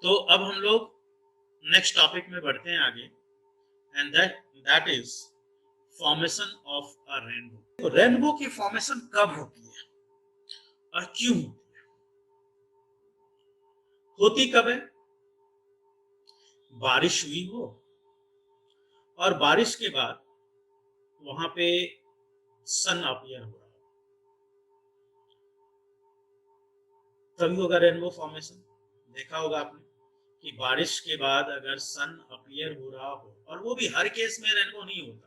तो अब हम लोग नेक्स्ट टॉपिक में बढ़ते हैं आगे, and that is formation of a rainbow. तो रेनबो की फॉर्मेशन कब होती है और क्यों होती कब है? बारिश हुई हो और बारिश के बाद वहां पे सन अपीयर हो रहा हो, तभी होगा रेनबो फॉर्मेशन। देखा होगा आपने कि बारिश के बाद अगर सन अपीयर हो रहा हो, और वो भी हर केस में रेनबो नहीं होता।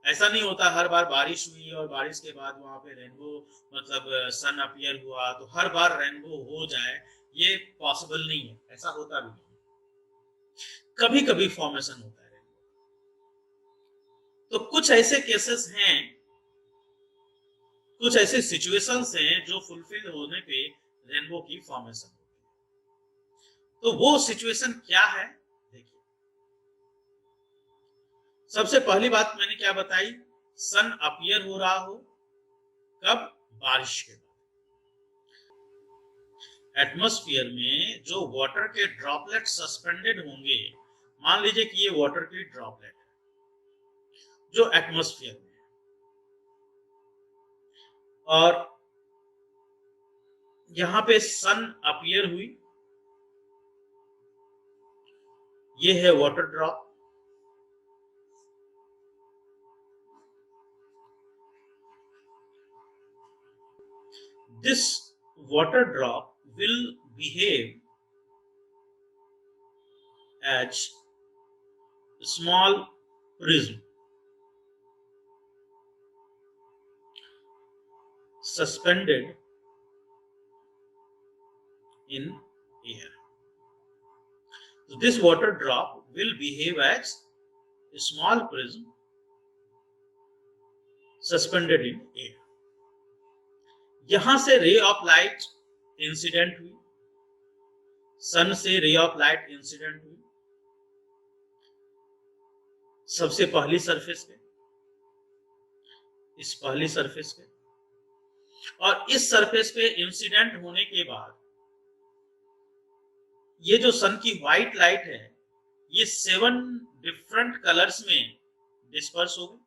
ऐसा नहीं होता हर बार बारिश हुई और बारिश के बाद वहां पे रेनबो मतलब सन अपीयर हुआ तो हर बार रेनबो हो जाए, ये पॉसिबल नहीं है, ऐसा होता भी नहीं। कभी कभी फॉर्मेशन होता है रेनबो। तो कुछ ऐसे केसेस हैं, कुछ ऐसे सिचुएशंस हैं जो फुलफिल होने पे रेनबो की फॉर्मेशन होती है। तो वो सिचुएशन क्या है देखिए। सबसे पहली बात मैंने क्या बताई, सन अपीयर हो रहा हो, कब? बारिश के बाद। एटमॉस्फेयर में जो वाटर के ड्रॉपलेट सस्पेंडेड होंगे, मान लीजिए कि ये वाटर की ड्रॉपलेट है जो एटमॉस्फेयर में है, और यहां पे सन अपीयर हुई, ये है water drop. This water drop will behave as small prism suspended in air. So this water drop will behave as a small prism suspended in air. यहां से रे ऑफ लाइट इंसिडेंट हुई, सन से रे ऑफ लाइट इंसिडेंट हुई सबसे पहली surface पे, इस पहली सरफेस पे, और इस सरफेस पे इंसिडेंट होने के बाद ये जो सन की व्हाइट लाइट है, ये 7 डिफरेंट कलर्स में डिस्पर्स हो गई,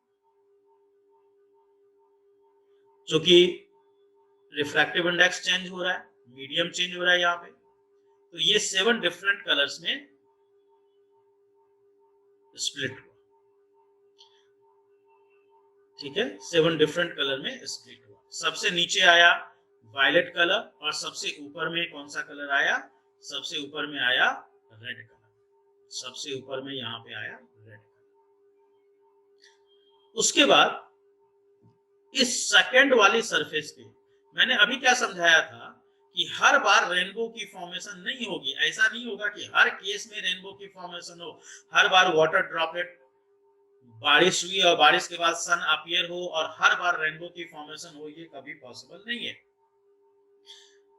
जो कि रिफ्रैक्टिव इंडेक्स चेंज हो रहा है, मीडियम चेंज हो रहा है यहाँ पे। तो ये 7 डिफरेंट कलर्स में स्प्लिट हुआ, ठीक है, 7 डिफरेंट कलर में स्प्लिट हुआ। सबसे नीचे आया वायलेट कलर, और सबसे ऊपर में कौन सा कलर आया? सबसे ऊपर में आया रेड कलर, सबसे ऊपर में यहाँ पे आया रेड कलर। उसके बाद इस सेकेंड वाली सरफेस पे मैंने अभी क्या समझाया था कि हर बार रेनबो की फॉर्मेशन नहीं होगी। ऐसा नहीं होगा कि हर केस में रेनबो की फॉर्मेशन हो, हर बार वाटर ड्रॉपलेट बारिश हुई और बारिश के बाद सन अपीयर हो और हर बार रेनबो की फॉर्मेशन हो, ये कभी पॉसिबल नहीं है।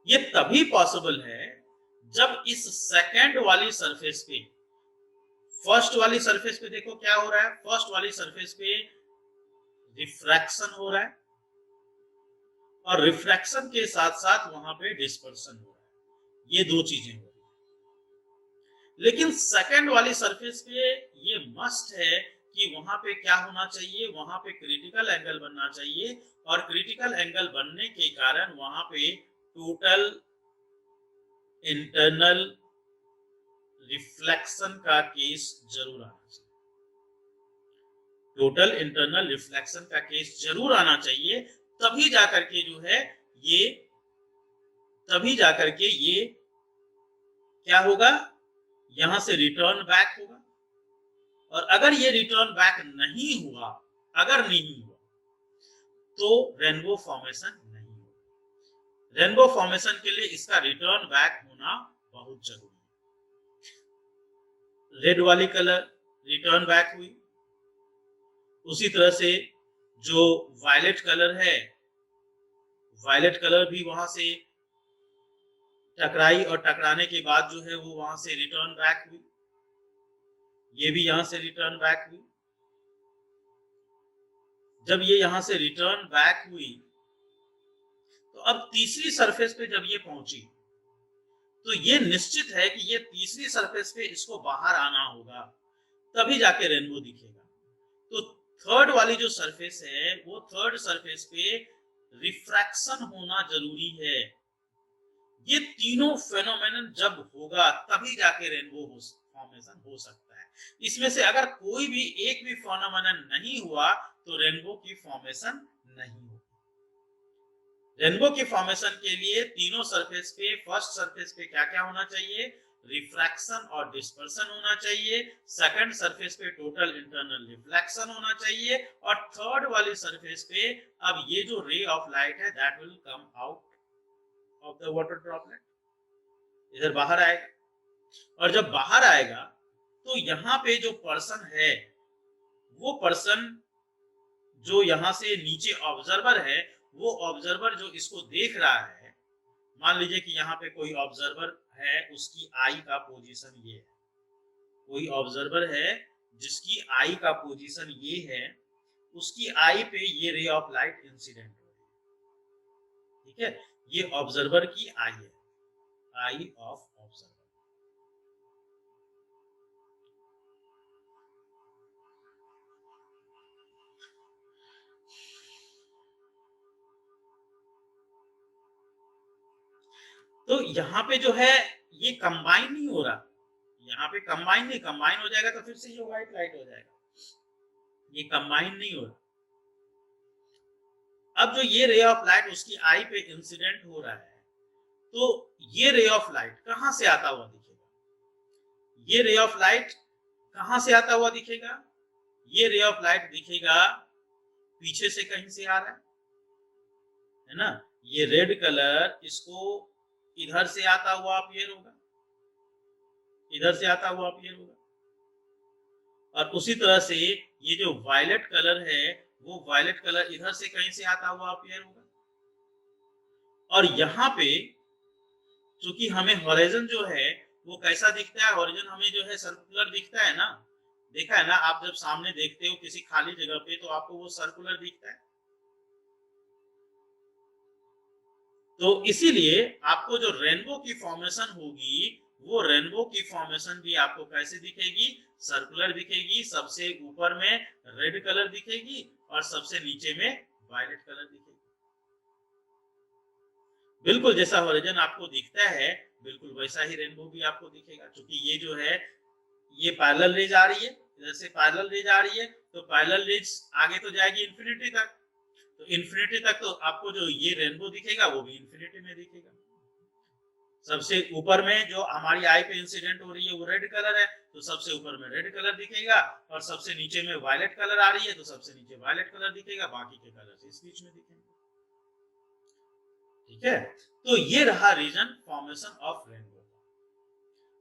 ये तभी पॉसिबल है जब इस सेकेंड वाली सरफेस पे, फर्स्ट वाली सरफेस पे देखो क्या हो रहा है, फर्स्ट वाली सरफेस पे रिफ्रैक्शन हो रहा है और रिफ्रैक्शन के साथ साथ वहां पे डिस्पर्शन हो रहा है, ये दो चीजें हो रही है। लेकिन सेकंड वाली सरफेस पे ये मस्ट है कि वहां पे क्या होना चाहिए, वहां पे क्रिटिकल एंगल बनना चाहिए, और क्रिटिकल एंगल बनने के कारण वहां पे टोटल इंटरनल रिफ्लेक्शन का केस जरूर आना चाहिए, टोटल इंटरनल रिफ्लेक्शन का केस जरूर आना चाहिए। तभी जाकर के जो है ये, तभी जाकर के ये क्या होगा, यहां से रिटर्न बैक होगा। और अगर ये रिटर्न बैक नहीं हुआ, अगर नहीं हुआ, तो रेनबो फॉर्मेशन नहीं होगा। रेनबो फॉर्मेशन के लिए इसका रिटर्न बैक होना बहुत जरूरी है। रेड वाली कलर रिटर्न बैक हुई, उसी तरह से जो वायलेट कलर है, वायलेट कलर भी वहां से टकराई और टकराने के बाद जो है वो वहां से रिटर्न बैक हुई, ये भी यहां से रिटर्न बैक हुई। जब ये यहां से रिटर्न बैक हुई, तो अब तीसरी सरफेस पे जब ये पहुंची, तो ये निश्चित है कि ये तीसरी सरफेस पे इसको बाहर आना होगा, तभी जाके रेनबो दिखेगा। तो थर्ड वाली जो सरफेस है, वो थर्ड सरफेस पे रिफ्रैक्शन होना जरूरी है। ये तीनों फेनोमेनन जब होगा तभी जाके रेनबो फॉर्मेशन हो सकता है। इसमें से अगर कोई भी एक भी फेनोमेनन नहीं हुआ तो रेनबो की फॉर्मेशन नहीं होगी। रेनबो की फॉर्मेशन के लिए तीनों सरफेस पे, फर्स्ट सरफेस पे क्या क्या होना चाहिए? रिफ्रैक्शन और डिस्पर्सन होना चाहिए। सेकंड सरफेस पे टोटल इंटरनल रिफ्लेक्शन होना चाहिए। और थर्ड वाली सरफेस पे अब ये जो रे ऑफ लाइट है that will come out of the water droplet, इधर बाहर आएगा। और जब बाहर आएगा तो यहाँ पे जो पर्सन है, वो पर्सन जो यहाँ से नीचे ऑब्जर्वर है, वो ऑब्जर्वर जो इसको देख रहा है, मान लीजिए कि यहाँ पे कोई ऑब्जर्वर है, उसकी आई का पोजीशन ये है। कोई ऑब्जर्वर है जिसकी आई का पोजीशन ये है, उसकी आई पे ये रे ऑफ लाइट इंसिडेंट हो रही है। ठीक है, ये ऑब्जर्वर की आई है, आई ऑफ ऑब्जर्वर। तो यहाँ पे जो है ये कंबाइन नहीं हो रहा, यहाँ पे कंबाइन नहीं, कंबाइन हो जाएगा तो फिर से ये व्हाइट लाइट हो जाएगा, ये कंबाइन नहीं हो रहा। अब जो ये रे ऑफ लाइट उसकी आई पे इंसिडेंट हो रहा है, तो ये रे ऑफ लाइट कहां से आता हुआ दिखेगा? ये रे ऑफ लाइट कहां से आता हुआ दिखेगा? ये रे ऑफ लाइट दिखेगा पीछे से कहीं से आ रहा है ना? ये रेड कलर इसको इधर से आता हुआ अपीयर होगा, इधर से आता हुआ अपीयर होगा। और उसी तरह से ये जो वायलेट कलर है, वो वायलेट कलर इधर से कहीं से आता हुआ अपीयर होगा। और यहाँ पे चूंकि हमें हॉरिजॉन जो है वो कैसा दिखता है, हॉरिजॉन हमें जो है सर्कुलर दिखता है ना, देखा है ना, आप जब सामने देखते हो किसी खाली जगह पे तो आपको वो सर्कुलर दिखता है। तो इसीलिए आपको जो रेनबो की फॉर्मेशन होगी, वो रेनबो की फॉर्मेशन भी आपको कैसे दिखेगी? सर्कुलर दिखेगी। सबसे ऊपर में रेड कलर दिखेगी और सबसे नीचे में वायलेट कलर दिखेगी। बिल्कुल जैसा हॉरिजॉन आपको दिखता है, बिल्कुल वैसा ही रेनबो भी आपको दिखेगा। क्योंकि ये जो है ये पैरेलल रेज आ रही है, इधर से पैरेलल रेज आ रही है, तो पैरेलल रेज आगे तो जाएगी इंफिनिटी तक, तो इंफिनिटी तक तो आपको जो ये रेनबो दिखेगा वो भी इंफिनिटी में दिखेगा। सबसे ऊपर में जो हमारी आई पे इंसिडेंट हो रही है वो रेड कलर है, तो सबसे ऊपर में रेड कलर दिखेगा। और सबसे नीचे में वायलेट कलर आ रही है, तो सबसे नीचे वायलेट कलर दिखेगा, बाकी के कलर इस बीच में दिखेंगे। ठीक है, तो ये रहा रीजन फॉर्मेशन ऑफ रेनबो।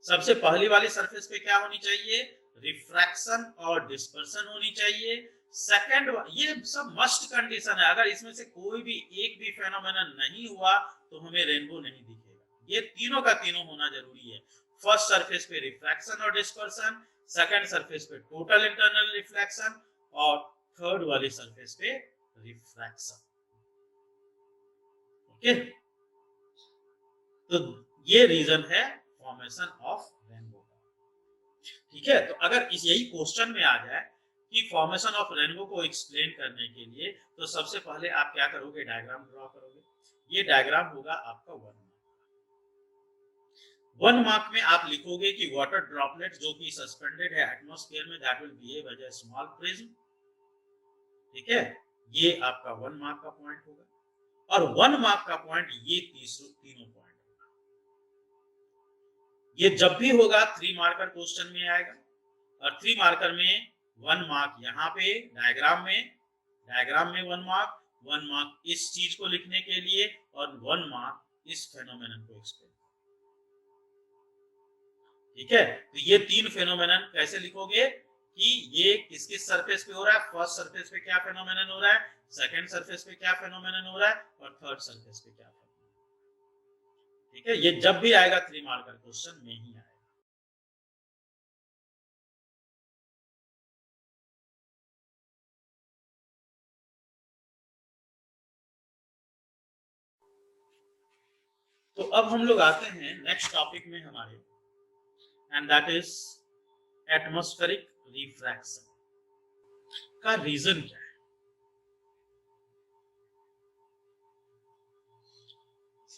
सबसे पहली वाली सरफेस पे क्या होनी चाहिए? रिफ्रैक्शन और डिस्पर्सन होनी चाहिए। सेकंड, ये सब मस्ट कंडीशन है, अगर इसमें से कोई भी एक भी फेनोमेना नहीं हुआ तो हमें रेनबो नहीं दिखेगा। ये तीनों का तीनों होना जरूरी है। फर्स्ट सरफेस पे रिफ्रैक्शन और डिस्पर्सन, सेकंड सरफेस पे टोटल इंटरनल रिफ्लेक्शन, और थर्ड वाली सरफेस पे रिफ्रैक्शन। ओके, तो ये रीजन है फॉर्मेशन ऑफ रेनबो का। ठीक है, तो अगर इस यही क्वेश्चन में आ जाए कि फॉर्मेशन ऑफ रेनबो को एक्सप्लेन करने के लिए, तो सबसे पहले आप क्या करोगे? डायग्राम ड्रॉ करोगे। ये डायग्राम होगा आपका 1 मार्क। 1 मार्क में आप लिखोगे कि वाटर ड्रॉपलेट जो कि सस्पेंडेड है एटमॉस्फेयर में, that will behave as a small prism. ठीक है, ये आपका 1 मार्क का पॉइंट होगा। और 1 मार्क का पॉइंट ये तीनों पॉइंट, ये जब भी होगा 3 मार्कर क्वेश्चन में आएगा। और 3 मार्कर में 1 मार्क यहाँ पे डायग्राम में, डायग्राम में 1 मार्क, 1 मार्क इस चीज को लिखने के लिए, और 1 मार्क इस फेनोमेनन को एक्सप्लेन। ठीक है, तो ये तीन फेनोमेनन कैसे लिखोगे कि ये किस किस सरफेस पे हो रहा है? फर्स्ट सरफेस पे क्या फेनोमेनन हो रहा है, सेकंड सरफेस पे क्या फेनोमेनन हो रहा है, और थर्ड सरफेस पे क्या फेनोमेनन। ठीक है, ये जब भी आएगा 3 मार्कर क्वेश्चन में ही आएगा। तो अब हम लोग आते हैं नेक्स्ट टॉपिक में हमारे, and that is atmospheric refraction का रीजन क्या है।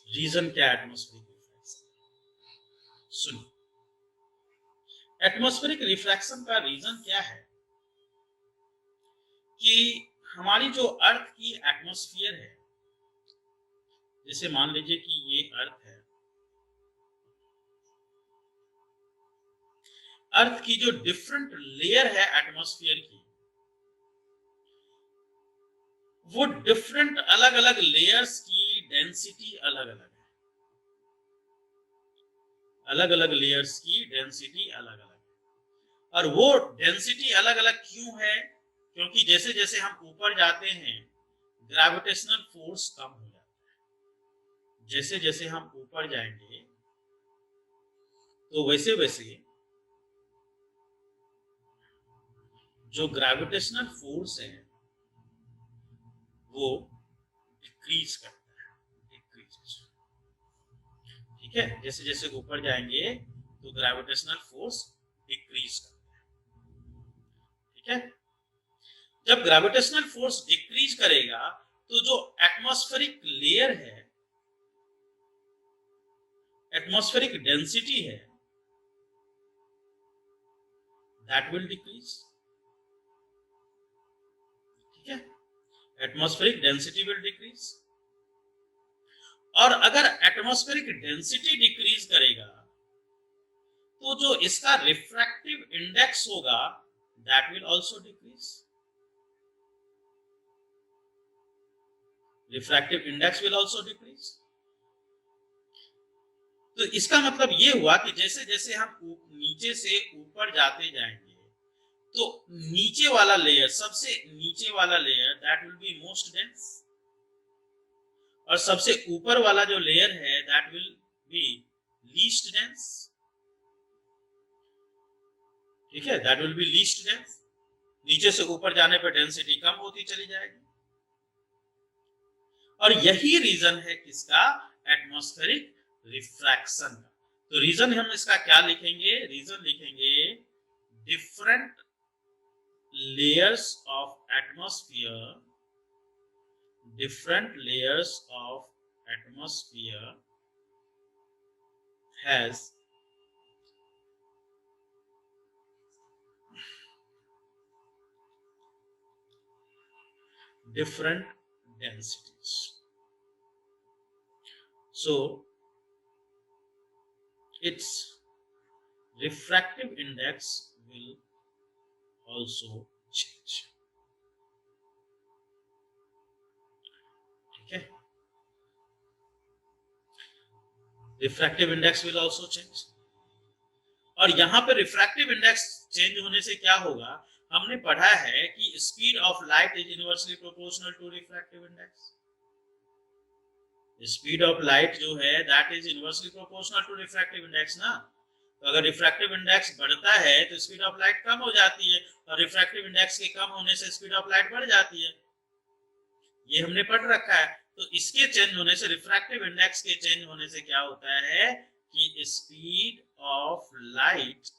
रीजन क्या है एटमॉस्फेरिक रिफ्रैक्शन? सुनिए, एटमॉस्फेरिक रिफ्रैक्शन का रीजन क्या है कि हमारी जो अर्थ की एटमॉस्फेयर है, जैसे मान लीजिए कि ये अर्थ है, अर्थ की जो डिफरेंट लेयर है एटमॉस्फेयर की, वो डिफरेंट अलग अलग लेयर्स की डेंसिटी अलग अलग है। अलग अलग लेयर्स की डेंसिटी अलग अलग है। और वो डेंसिटी अलग अलग क्यों है? क्योंकि जैसे जैसे हम ऊपर जाते हैं ग्रेविटेशनल फोर्स कम हो जाता है। जैसे जैसे हम ऊपर जाएंगे तो वैसे वैसे जो ग्रेविटेशनल फोर्स है वो डिक्रीज करता है, डिक्रीज। ठीक है, जैसे जैसे ऊपर जाएंगे तो ग्रेविटेशनल फोर्स डिक्रीज करता है। ठीक है, जब ग्रेविटेशनल फोर्स डिक्रीज करेगा तो जो एटमॉस्फेरिक लेयर है, एटमॉस्फेरिक डेंसिटी है, दैट विल डिक्रीज। ठीक है, एटमॉस्फेरिक डेंसिटी विल डिक्रीज। और अगर एटमॉस्फेरिक डेंसिटी डिक्रीज करेगा तो जो इसका रिफ्रैक्टिव इंडेक्स होगा that will also decrease. Refractive index will also decrease. तो इसका मतलब ये हुआ कि जैसे जैसे हम नीचे से ऊपर जाते जाएंगे तो नीचे वाला लेयर, सबसे नीचे वाला layer that will be most dense, और सबसे ऊपर वाला जो लेयर है that will be least dense. ठीक है, that will be least dense. नीचे से ऊपर जाने पर डेंसिटी कम होती चली जाएगी। और यही रीजन है किसका? एटमॉस्फेरिक रिफ्रैक्शन का। तो रीजन हम इसका क्या लिखेंगे? रीजन लिखेंगे different layers of atmosphere, different layers of atmosphere has different densities. So its refractive index will also change. ठीक है, refractive index will also change. और यहां पे रिफ्रैक्टिव इंडेक्स चेंज होने से क्या होगा? हमने पढ़ा है कि speed of light is inversely proportional to refractive index. Speed of light जो है that is inversely proportional to refractive index ना। तो अगर रिफ्रैक्टिव इंडेक्स बढ़ता है तो स्पीड ऑफ लाइट कम हो जाती है, और रिफ्रैक्टिव इंडेक्स के कम होने से स्पीड ऑफ लाइट बढ़ जाती है। ये हमने पढ़ रखा है। तो इसके चेंज होने से, रिफ्रैक्टिव इंडेक्स के चेंज होने से क्या होता है कि speed of light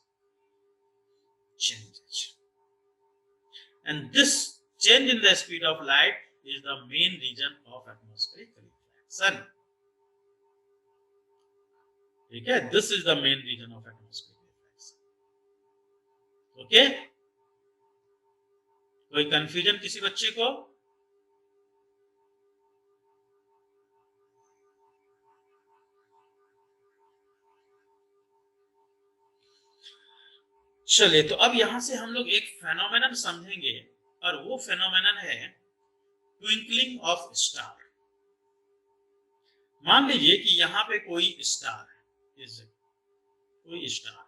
changes, and this change in the speed of light is the main reason of atmospheric refraction. ठीक है, this is the main reason of atmospheric refraction. Okay, कोई कंफ्यूजन किसी बच्चे को? चलिए, तो अब यहां से हम लोग एक फेनोमेनन समझेंगे, और वो फेनोमेनन है ट्विंकलिंग ऑफ स्टार। मान लीजिए कि यहाँ पे कोई स्टार है, कोई स्टार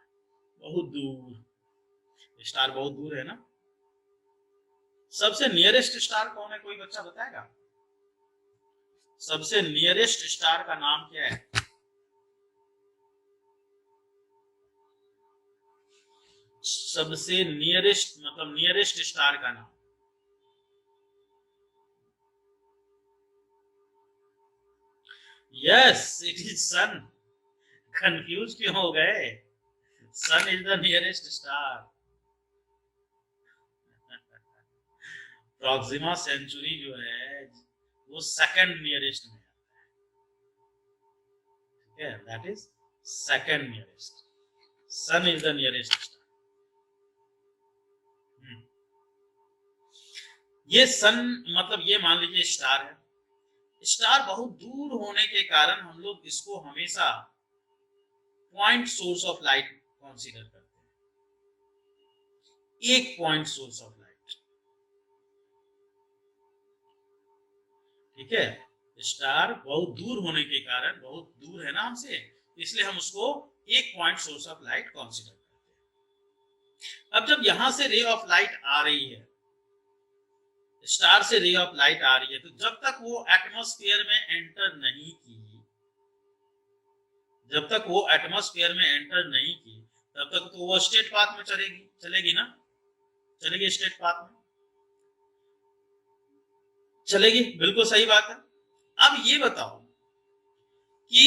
बहुत दूर, स्टार बहुत दूर है ना। सबसे नियरेस्ट स्टार कौन है? कोई बच्चा बताएगा? सबसे नियरेस्ट स्टार का नाम क्या है? सबसे नियरेस्ट मतलब नियरेस्ट स्टार का नाम। Yes it is sun. Confuse क्यों हो गए? Sun is the nearest star. Proxima Centauri जो है वो सेकंड नियरेस्ट में है, that is second nearest. Sun is the nearest star. ये सन मतलब ये मान लीजिए स्टार है। स्टार बहुत दूर होने के कारण हम लोग इसको हमेशा point source of light consider करते हैं, एक पॉइंट सोर्स ऑफ लाइट। ठीक है, स्टार बहुत दूर होने के कारण, बहुत दूर है ना हमसे, इसलिए हम उसको एक point source of light consider करते हैं। अब जब यहां से रे ऑफ लाइट आ रही है, स्टार से रे ऑफ लाइट आ रही है, तो जब तक वो एटमॉस्फेयर में एंटर नहीं की, जब तक वो एटमॉस्फेयर में एंटर नहीं की, तब तक तो वो स्ट्रेट पाथ में चलेगी ना, चलेगी स्ट्रेट पाथ में, चलेगी, बिल्कुल सही बात है। अब ये बताओ कि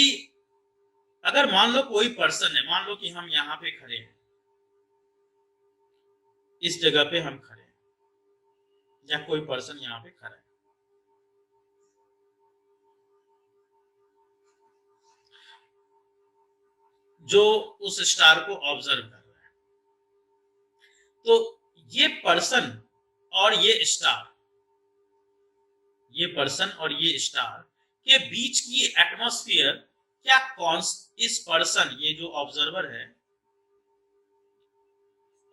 अगर मान लो कोई पर्सन है, मान लो कि हम यहां पे खड़े हैं, इस जगह पे हम खड़े हैं, या कोई पर्सन यहां पे खड़ा है, जो उस स्टार को ऑब्जर्व कर रहा है, तो ये पर्सन और ये स्टार, ये पर्सन और ये स्टार के बीच की एटमॉस्फेयर क्या इस पर्सन, ये जो ऑब्जर्वर है,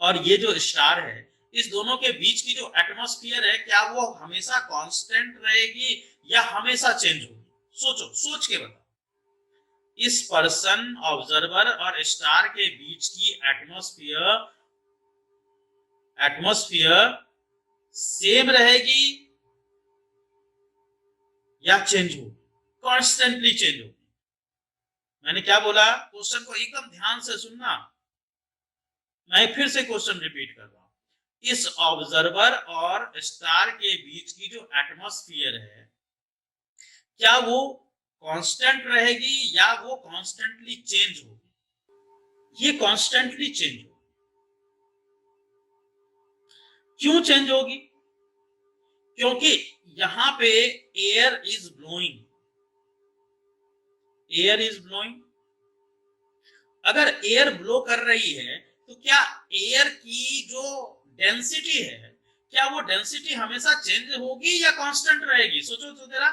और ये जो स्टार है, इस दोनों के बीच की जो एटमॉस्फेयर है, क्या वो हमेशा कांस्टेंट रहेगी या हमेशा चेंज होगी? सोचो, सोच के बताओ। इस पर्सन, ऑब्जर्वर और स्टार के बीच की एटमॉस्फेयर, एटमॉस्फेयर सेम रहेगी या चेंज होगी? कॉन्स्टेंटली चेंज होगी। मैंने क्या बोला? क्वेश्चन को एकदम ध्यान से सुनना। मैं फिर से क्वेश्चन रिपीट कर रहा हूं। इस ऑब्जर्वर और स्टार के बीच की जो एटमॉस्फेयर है, क्या वो कांस्टेंट रहेगी या वो कॉन्स्टेंटली चेंज होगी? ये कॉन्स्टेंटली चेंज होगी। क्यों चेंज होगी? क्योंकि यहां पे air is blowing, air is blowing. अगर एयर ब्लो कर रही है, तो क्या एयर की जो डेंसिटी है, क्या वो डेंसिटी हमेशा चेंज होगी या कांस्टेंट रहेगी? सोचो तो जरा।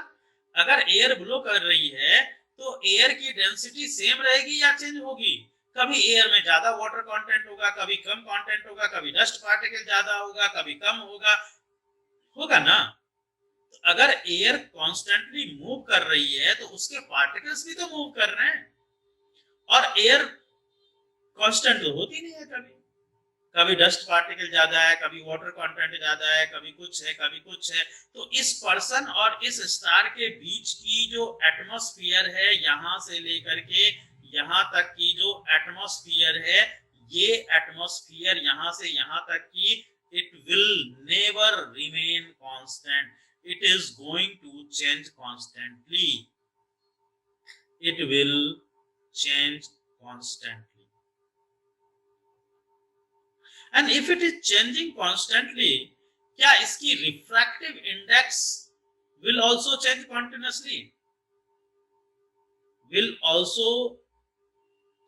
अगर एयर ब्लो कर रही है, तो एयर की डेंसिटी सेम रहेगी या चेंज होगी? कभी एयर में ज्यादा वाटर कंटेंट होगा, कभी कम कंटेंट होगा, कभी डस्ट पार्टिकल ज्यादा होगा, कभी कम होगा, होगा ना। तो अगर एयर कॉन्स्टेंटली मूव कर रही है, तो उसके पार्टिकल्स भी तो मूव कर रहे हैं, और एयर कांस्टेंट तो होती नहीं है। कभी कभी डस्ट पार्टिकल ज्यादा है, कभी वाटर कंटेंट ज्यादा है, कभी कुछ है, कभी कुछ है। तो इस पर्सन और इस स्टार के बीच की जो एटमॉस्फेयर है, यहां से लेकर के यहां तक की जो एटमॉस्फेयर है, ये एटमॉस्फेयर यहां से यहां तक की, it will never remain constant, it is going to change constantly, it will change constantly. And if it is changing constantly, क्या इसकी refractive index will also change continuously? Will also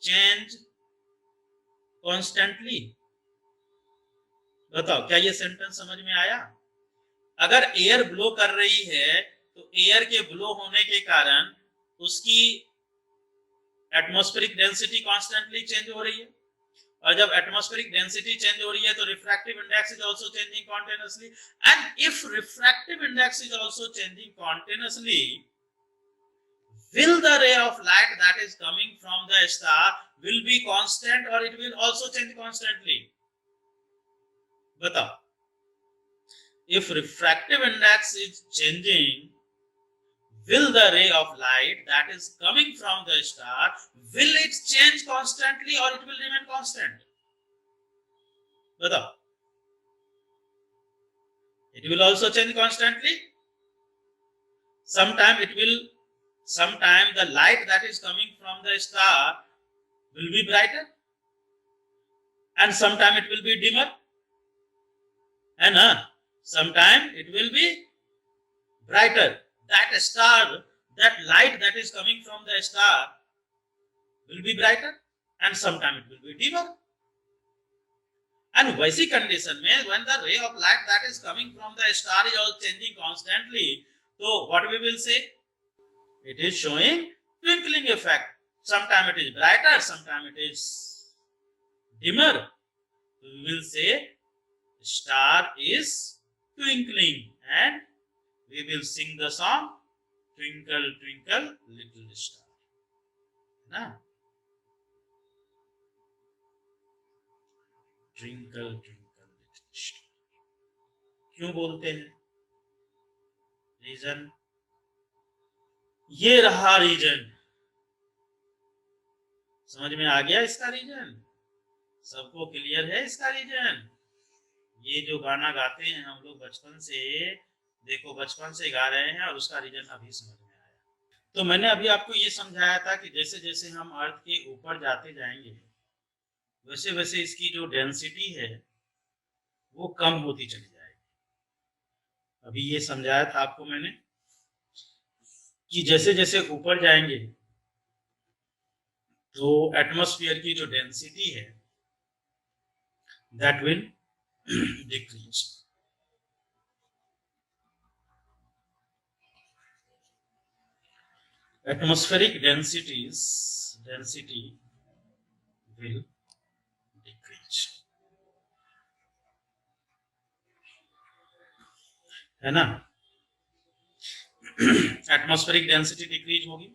change constantly? बताओ, क्या ये sentence समझ में आया? अगर air blow कर रही है, तो एयर के ब्लो होने के कारण उसकी एटमॉस्फेरिक डेंसिटी कॉन्स्टेंटली चेंज हो रही है, और जब एटमॉस्फेरिक डेंसिटी चेंज हो रही है, तो refractive index is also changing continuously. And if refractive index is also changing continuously, will the ray of light that is coming from the star will be constant or it will also change constantly? बताओ। if refractive index is changing, will the ray of light that is coming from the star, will it change constantly or it will remain constant? बताओ। It will also change constantly. Sometime it will sometime the light that is coming from the star will be brighter and sometime it will be dimmer, and sometime it will be brighter. That star, that light that is coming from the star will be brighter and sometime it will be dimmer. And वैसी condition में when the ray of light that is coming from the star is all changing constantly, so what we will say? It is showing twinkling effect. Sometime it is brighter, sometime it is dimmer. We will say star is twinkling, and we will sing the song Twinkle Twinkle Little Star. ना? Twinkle Twinkle Little Star. क्यों बोलते हैं? Reason ये रहा, reason समझ में आ गया? इसका रीजन सबको क्लियर है? इसका रीजन ये जो गाना गाते हैं हम लोग बचपन से, देखो बचपन से गा रहे हैं और उसका रीजन अभी समझ में आया। तो मैंने अभी आपको ये समझाया था कि जैसे जैसे हम अर्थ के ऊपर जाते जाएंगे वैसे वैसे इसकी जो डेंसिटी है वो कम होती चली जाएगी। अभी ये समझाया था आपको मैंने कि जैसे जैसे ऊपर जाएंगे तो एटमॉस्फेयर की जो डेंसिटी है that will decrease. Atmospheric density will decrease, है ना? एटमॉस्फेरिक डेंसिटी डिक्रीज होगी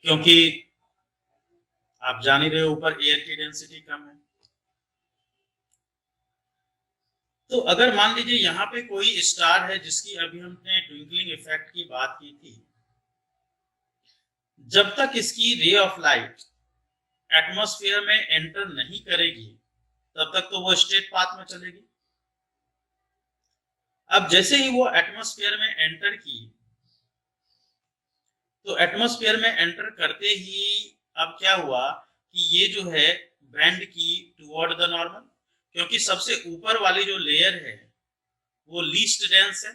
क्योंकि आप जान ही रहे हो ऊपर एयर की डेंसिटी कम है। तो अगर मान लीजिए यहाँ पे कोई स्टार है जिसकी अभी हमने ट्विंकलिंग इफेक्ट की बात की थी, जब तक इसकी रे ऑफ लाइट एटमॉस्फेयर में एंटर नहीं करेगी तब तक तो वो स्ट्रेट पाथ में चलेगी। अब जैसे ही वो एटमॉस्फेयर में एंटर की तो एटमॉस्फेयर में एंटर करते ही अब क्या हुआ कि ये जो है बेंड की टुवर्ड द नॉर्मल, क्योंकि सबसे ऊपर वाली जो लेयर है वो लीस्ट डेंस है,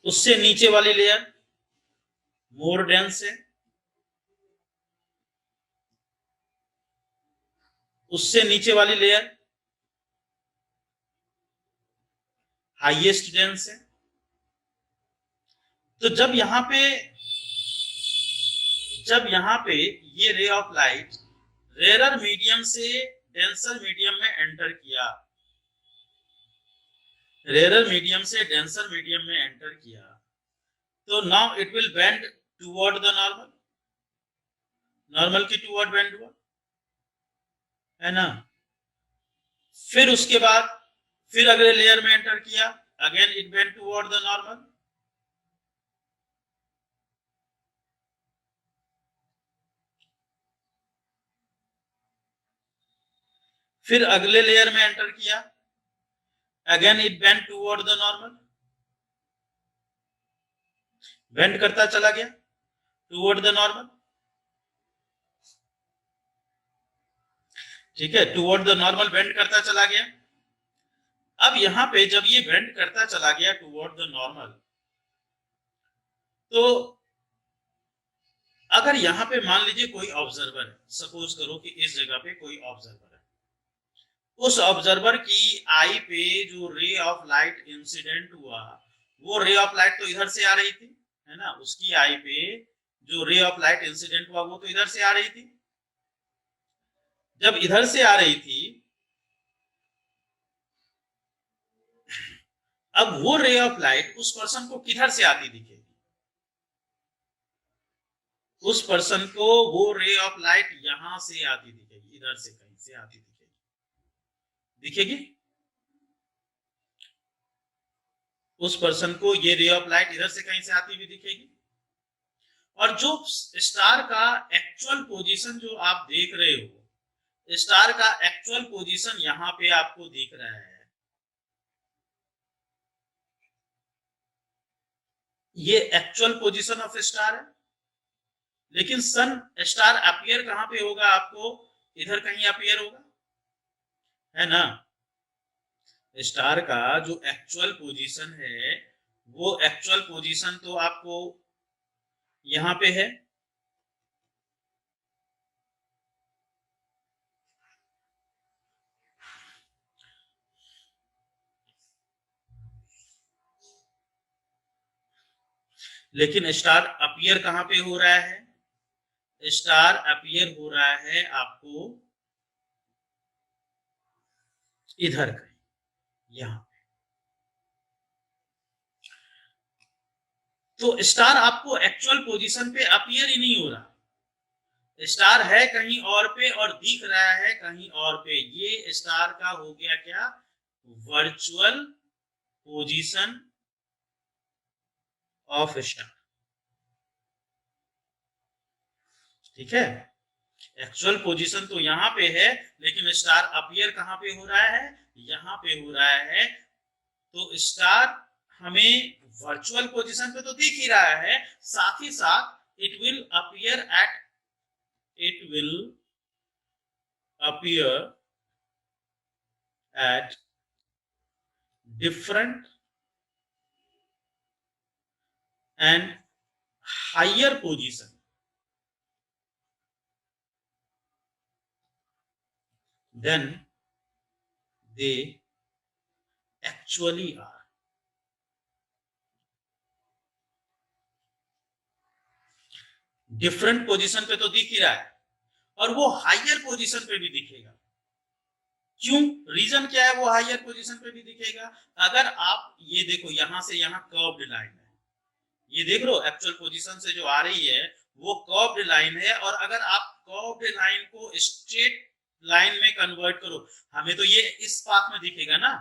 उससे नीचे वाली लेयर मोर डेंस है, उससे नीचे वाली लेयर हाईएस्ट डेंस है। तो जब यहां पे ये ray of light rare medium से डेंसर मीडियम में एंटर किया, रेयर मीडियम से डेंसर मीडियम में एंटर किया, तो now it will bend toward the normal, normal की टुवर्ड बेंड हुआ, है ना? फिर उसके बाद फिर अगले लेयर में एंटर किया, again it bend toward the normal, फिर अगले लेयर में एंटर किया, again it bend toward the normal, bend करता चला गया टुवर्ड द नॉर्मल, ठीक है, टुवर्ड द नॉर्मल बेंड करता चला गया। अब यहां पे जब ये बेंड करता चला गया टुवर्ड द नॉर्मल, तो अगर यहां पे मान लीजिए कोई ऑब्जर्वर है, सपोज करो कि इस जगह पे कोई ऑब्जर्वर है, उस ऑब्जर्वर की आई पे जो रे ऑफ लाइट इंसिडेंट हुआ वो रे ऑफ लाइट तो इधर से आ रही थी, है ना? उसकी आई पे जो रे ऑफ लाइट इंसिडेंट हुआ वो तो इधर से आ रही थी। जब इधर से आ रही थी अब वो रे ऑफ लाइट उस पर्सन को किधर से आती दिखेगी? उस पर्सन को वो रे ऑफ लाइट यहां से आती दिखेगी, इधर से कहीं से आती दिखेगी। उस पर्सन को ये रे ऑफ लाइट इधर से कहीं से आती हुई दिखेगी। और जो स्टार का एक्चुअल पोजीशन जो आप देख रहे हो, स्टार का एक्चुअल पोजीशन यहां पे आपको दिख रहा है, ये एक्चुअल पोजीशन ऑफ स्टार है, लेकिन सन स्टार अपीयर कहां पे होगा, आपको इधर कहीं अपीयर होगा, है ना। स्टार का जो एक्चुअल पोजीशन है वो एक्चुअल पोजीशन तो आपको यहां पे है, लेकिन स्टार अपीयर कहां पे हो रहा है, स्टार अपीयर हो रहा है आपको इधर कहीं, यहां। तो स्टार आपको एक्चुअल पोजीशन पे अपीयर ही नहीं हो रहा, स्टार है कहीं और पे और दिख रहा है कहीं और पे। ये स्टार का हो गया क्या, वर्चुअल पोजीशन ऑफ स्टार, ठीक है। एक्चुअल पोजीशन तो यहां पे है, लेकिन स्टार अपीयर कहां पे हो रहा है, यहां पे हो रहा है। तो स्टार हमें वर्चुअल पोजीशन पे तो दिख ही रहा है, साथ ही साथ it will appear at different and higher position than they actually are। Different position पे तो दिख ही रहा है, और वो हायर पोजीशन पे भी दिखेगा। क्यों, रीजन क्या है वो हायर पोजीशन पे भी दिखेगा। अगर आप ये देखो, यहां से यहां कर्व्ड लाइन है, ये देख लो एक्चुअल पोजीशन से जो आ रही है वो कर्व्ड लाइन है, और अगर आप कर्व्ड लाइन को स्ट्रेट लाइन में कन्वर्ट करो, हमें तो ये इस पाथ में दिखेगा ना,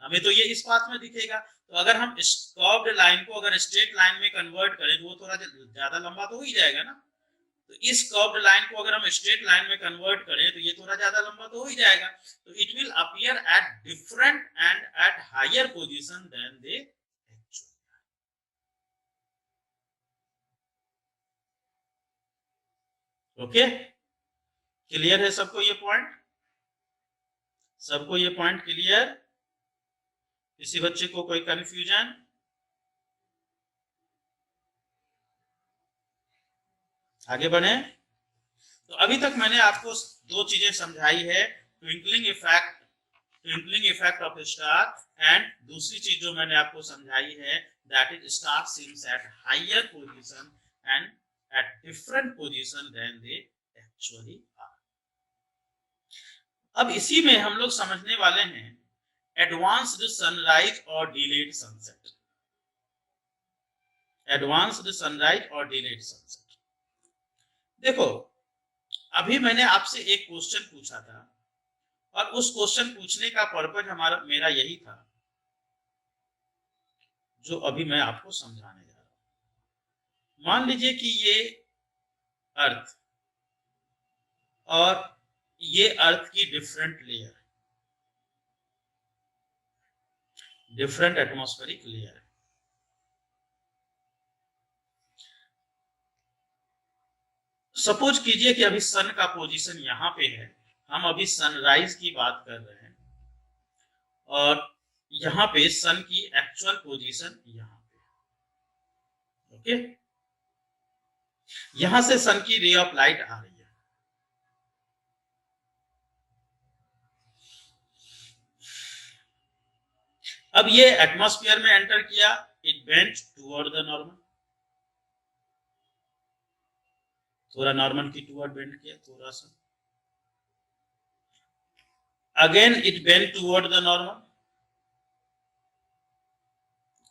हमें तो ये इस पाथ में दिखेगा। तो अगर हम इस कर्व्ड लाइन को अगर स्ट्रेट लाइन में कन्वर्ट करें तो वो थोड़ा ज्यादा लंबा तो हो ही जाएगा ना। तो इस कर्व्ड लाइन को अगर हम स्ट्रेट लाइन में कन्वर्ट करें तो ये थोड़ा ज्यादा लंबा तो हो ही जाएगा। तो it will appear at different and at higher position then they actually. Okay, clear है सबको ये पॉइंट, सबको ये पॉइंट क्लियर, किसी बच्चे को कोई कंफ्यूजन? आगे बढ़े। तो अभी तक मैंने आपको दो चीजें समझाई है, twinkling effect of star, and दूसरी चीज जो मैंने आपको समझाई है that is star seems at higher position and at different position then they actually are. अब इसी में हम लोग समझने वाले हैं एडवांस्ड सनराइज और डिलेड सनसेट। एडवांस्ड सनराइज और डिलेड सनसेट। देखो, अभी मैंने आपसे एक क्वेश्चन पूछा था, और उस क्वेश्चन पूछने का पर्पज मेरा यही था जो अभी मैं आपको समझाने जा रहा हूं। मान लीजिए कि ये अर्थ और ये अर्थ की different layer, different atmospheric layer. Suppose कीजिए कि अभी सन का पोजीशन यहां पे है, हम अभी सनराइज की बात कर रहे हैं, और यहां पे सन की एक्चुअल पोजीशन यहां पे, ओके। यहां से सन की रे ऑफ लाइट आ रही है, अब ये एटमॉस्फेयर में एंटर किया, it bent toward the normal, थोड़ा नॉर्मल की टुवर्ड बेंड किया थोड़ा सा, again it bent toward the normal,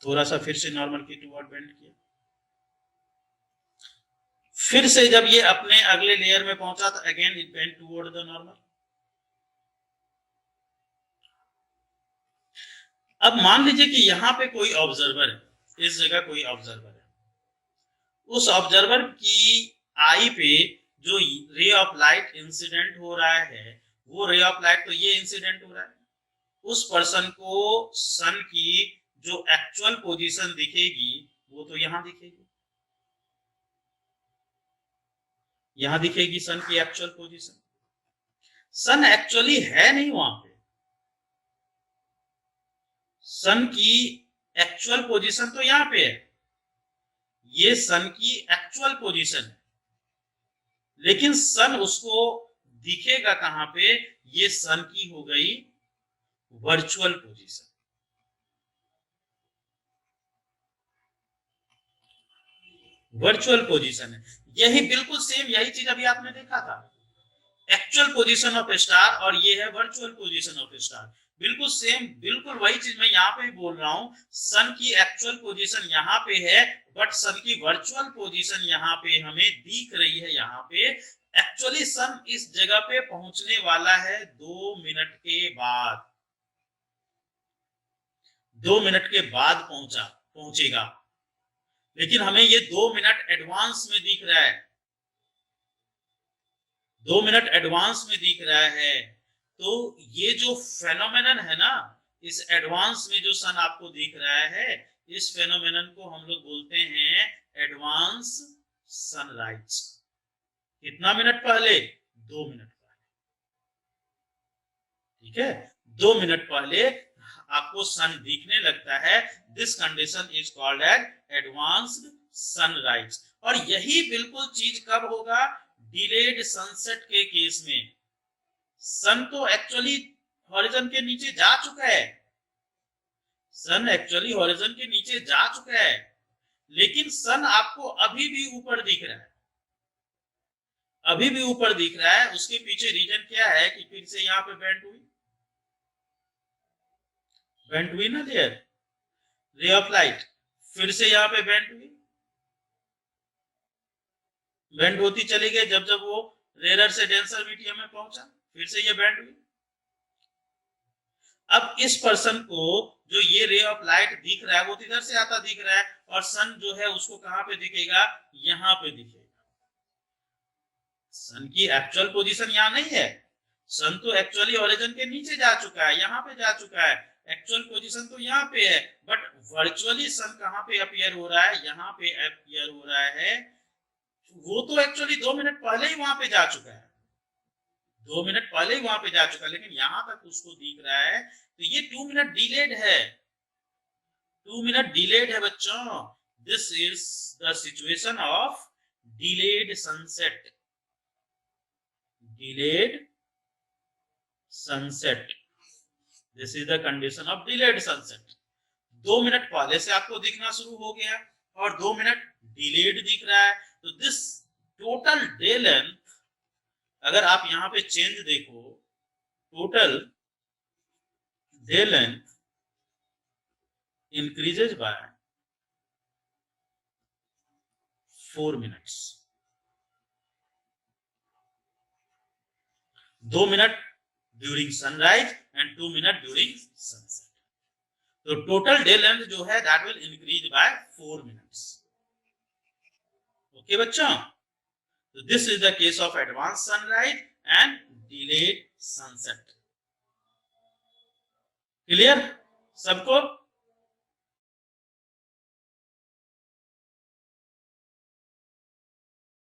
थोड़ा सा फिर से नॉर्मल की टुवर्ड बेंड किया, फिर से जब ये अपने अगले लेयर में पहुंचा तो again it bent toward the normal. अब मान लीजिए कि यहां पे कोई ऑब्जर्वर है, इस जगह कोई ऑब्जर्वर है, उस ऑब्जर्वर की आई पे जो रे ऑफ लाइट इंसिडेंट हो रहा है, वो रे ऑफ लाइट तो ये इंसिडेंट हो रहा है, उस पर्सन को सन की जो एक्चुअल पोजीशन दिखेगी वो तो यहां दिखेगी, यहां दिखेगी सन की एक्चुअल पोजीशन। सन एक्चुअली है नहीं वहां पे, सन की एक्चुअल पोजीशन तो यहां पे है, ये सन की एक्चुअल पोजीशन है, लेकिन सन उसको दिखेगा कहां पे, ये सन की हो गई वर्चुअल पोजीशन। वर्चुअल पोजीशन है, यही बिल्कुल सेम यही चीज अभी आपने देखा था, एक्चुअल पोजीशन ऑफ स्टार और ये है वर्चुअल पोजीशन ऑफ स्टार, बिल्कुल सेम, बिल्कुल वही चीज मैं यहाँ पे बोल रहा हूँ। सन की एक्चुअल पोजीशन यहाँ पे है, बट सन की वर्चुअल पोजीशन यहाँ पे हमें दिख रही है। यहाँ पे एक्चुअली सन इस जगह पे पहुंचने वाला है 2 मिनट के बाद, 2 मिनट के बाद पहुंचेगा, लेकिन हमें ये 2 मिनट एडवांस में दिख रहा है, 2 मिनट एडवांस में दिख रहा है। तो ये जो फेनोमेनन है ना, इस एडवांस में जो सन आपको दिख रहा है, इस फेनोमेनन को हम लोग बोलते हैं एडवांस सनराइज। कितना मिनट पहले? 2 मिनट पहले, ठीक है, 2 मिनट पहले आपको सन दिखने लगता है। This condition is called as advanced sunrise. और यही बिल्कुल चीज कब होगा? डिलेड सनसेट के केस में। सन तो एक्चुअली हॉरिजन के नीचे जा चुका है, सन एक्चुअली हॉरिजन के नीचे जा चुका है, लेकिन सन आपको अभी भी ऊपर दिख रहा है, अभी भी ऊपर दिख रहा है। उसके पीछे रीजन क्या है कि फिर से यहाँ पे बेंट हुई, बेंट हुई ना देयर रे ऑफ लाइट, फिर से यहाँ पे बेंट हुई, बेंट होती चली गई। जब जब वो रेयर से डेंसर मीडियम में पहुंचा, फिर से ये बेंट हुई। अब इस पर्सन को जो ये रे ऑफ लाइट दिख रहा है वो इधर से आता दिख रहा है, और सन जो है उसको कहां पे दिखेगा? यहां पे दिखेगा। सन की एक्चुअल पोजीशन यहां नहीं है, सन तो एक्चुअली ओरिजिन के नीचे जा चुका है, यहां पे जा चुका है, एक्चुअल पोजीशन तो यहां पे है, बट वर्चुअली सन कहां पे अपीयर हो रहा है? यहां पे अपीयर हो रहा है। वो तो एक्चुअली 2 मिनट पहले ही वहां पे जा चुका है, 2 मिनट पहले ही वहां पे जा चुका है, लेकिन यहां तक उसको दिख रहा है। तो ये 2 मिनट डिलेड है, 2 मिनट डिलेड है बच्चों। This is the situation of delayed sunset, delayed sunset, this is the condition of delayed sunset. 2 minute पहले से आपको दिखना शुरू हो गया और 2 मिनट डिलेड दिख रहा है। तो दिस टोटल डे लेंथ, अगर आप यहां पे चेंज देखो, total day length increases by 4 minutes, 2 minute during sunrise and 2 minute during sunset. तो टोटल डे लेंथ जो है that will increase by 4 minutes. Okay बच्चों, तो this is the case of advance sunrise and delayed sunset. Clear सबको?